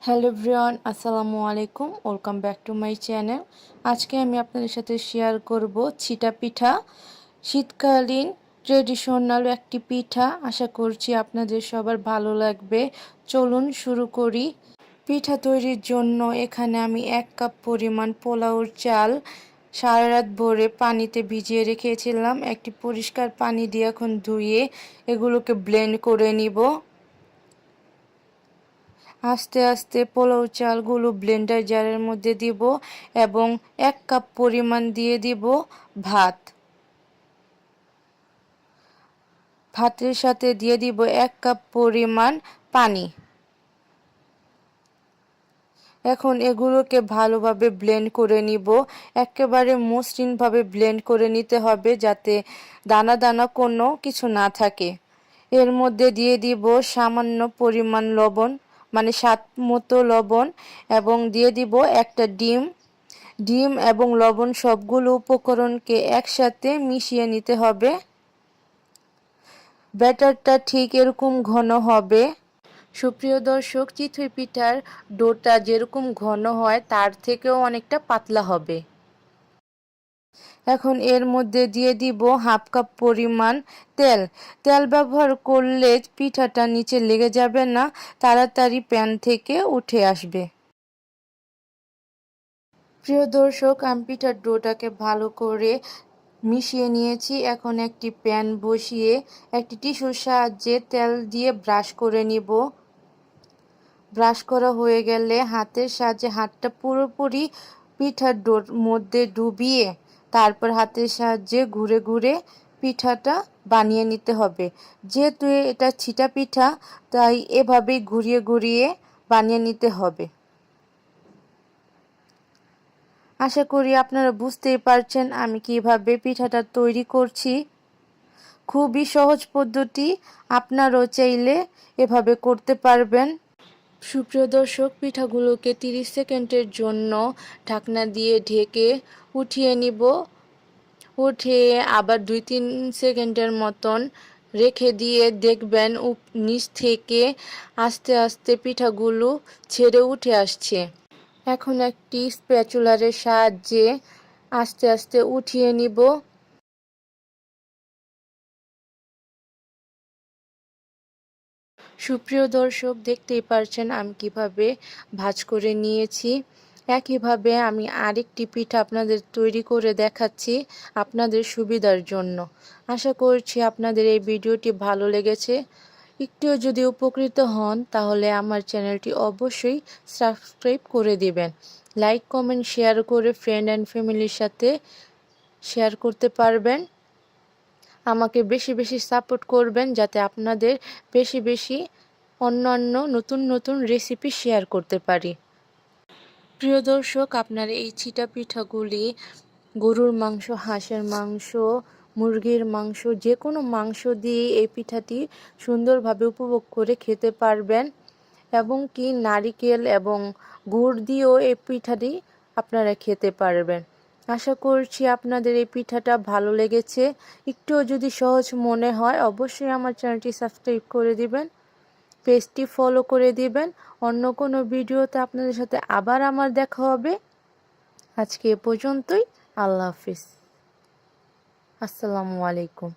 Hello everyone, আসসালামু আলাইকুম। Welcome back to my channel. আজকে আমি আপনাদের সাথে শেয়ার করব ছিটা পিঠা। শীতকালীন ট্রেডিশনাল একটি পিঠা। আশা করছি আপনাদের সবার ভালো লাগবে। চলুন শুরু করি। পিঠা তৈরির জন্য এখানে আমি 1 কাপ পরিমাণ পোলাওর চাল সারা রাত ভরে পানিতে ভিজিয়ে রেখেছিলাম। একটি পরিষ্কার পানি দিয়ে এখন ধুয়ে এগুলোকে ব্লেন্ড করে নিব। আস্তে আস্তে পোলাও চালগুলো ব্লেন্ডার জারের মধ্যে দিব এবং 1 কাপ পরিমাণ দিয়ে দিব ভাত। ভাতের সাথে দিয়ে দিব 1 কাপ পরিমাণ পানি। এখন এগুলোকে ভালোভাবে ব্লেন্ড করে নিব। একেবারে মসৃণভাবে ব্লেন্ড করে নিতে হবে যাতে দানা দানা কোনো কিছু না থাকে। এর মধ্যে দিয়ে দিব সামান্য পরিমাণ লবণ, মানে স্বাদ মতো লবণ, এবং দিয়ে দিব একটা ডিম এবং লবণ সবগুলো উপকরণকে একসাথে মিশিয়ে নিতে হবে। ব্যাটারটা ঠিক এরকম ঘন হবে। সুপ্রিয় দর্শক, চিতই পিঠার ডোটা যেরকম ঘন হয় তার থেকেও অনেকটা পাতলা হবে। এখন এর মধ্যে দিয়ে দিব 1/2 কাপ পরিমাণ তেল ব্যবহার করলে পিঠাটা নিচে লেগে যাবে না, তাড়াতাড়ি প্যান থেকে উঠে আসবে। প্রিয় দর্শক, আমি পিঠার ডোটাকে ভালো করে মিশিয়ে নিয়েছি। এখন একটি প্যান বসিয়ে একটি টিস্যুর সাহায্যে তেল দিয়ে ব্রাশ করে নিব। ব্রাশ করা হয়ে গেলে হাতের সাহায্যে হাতটা পুরোপুরি পিঠার ডোর মধ্যে ডুবিয়ে তারপর হাতের সাহায্যে ঘুরে ঘুরে পিঠাটা বানিয়ে নিতে হবে। যেহেতু এটা ছিটা পিঠা, তাই এভাবেই ঘুরিয়ে ঘুরিয়ে বানিয়ে নিতে হবে। আশা করি আপনারা বুঝতেই পারছেন আমি কিভাবে পিঠাটা তৈরি করছি। খুবই সহজ পদ্ধতি, আপনারাও চাইলে এভাবে করতে পারবেন। সুপ্রিয় দর্শক, পিঠাগুলোকে 30 সেকেন্ডের জন্য ঢাকনা দিয়ে ঢেকে উঠিয়ে নিব। উঠিয়ে আবার 2-3 সেকেন্ডের মতন রেখে দিয়ে দেখবেন নিচ থেকে আস্তে আস্তে পিঠাগুলো ছেড়ে উঠে আসছে। এখন একটি স্প্যাচুলারের সাহায্যে আস্তে আস্তে উঠিয়ে নিব। সুপ্রিয় দর্শক, দেখতেই পারছেন আমি কিভাবে ভাঁজ করে নিয়েছি। একইভাবে আমি আরেকটি পিঠা আপনাদের তৈরি করে দেখাচ্ছি আপনাদের সুবিধার জন্য। আশা করছি আপনাদের এই ভিডিওটি ভালো লেগেছে। একটুও যদি উপকৃত হন তাহলে আমার চ্যানেলটি অবশ্যই সাবস্ক্রাইব করে দিবেন। লাইক, কমেন্ট, শেয়ার করে ফ্রেন্ড অ্যান্ড ফ্যামিলির সাথে শেয়ার করতে পারবেন। আমাকে বেশি বেশি সাপোর্ট করবেন যাতে আপনাদের বেশি বেশি অন্যান্য নতুন নতুন রেসিপি শেয়ার করতে পারি। প্রিয় দর্শক, আপনারা এই ছিটা পিঠাগুলি গরুর মাংস, হাঁসের মাংস, মুরগির মাংস, যে কোনো মাংস দিয়ে এই পিঠাটি সুন্দরভাবে উপভোগ করে খেতে পারবেন এবং কি নারিকেল এবং গুড় দিয়েও এই পিঠাটি আপনারা খেতে পারবেন। আশা করছি আপনাদের এই পিঠাটা ভালো লেগেছে। একটুও যদি সহজ মনে হয় অবশ্যই আমার চ্যানেলটি সাবস্ক্রাইব করে দিবেন, পেজটি ফলো করে দিবেন। অন্য কোনো ভিডিওতে আপনাদের সাথে আবার আমার দেখা হবে। আজকে এ পর্যন্তই। আল্লাহ হাফিজ। আসসালামু আলাইকুম।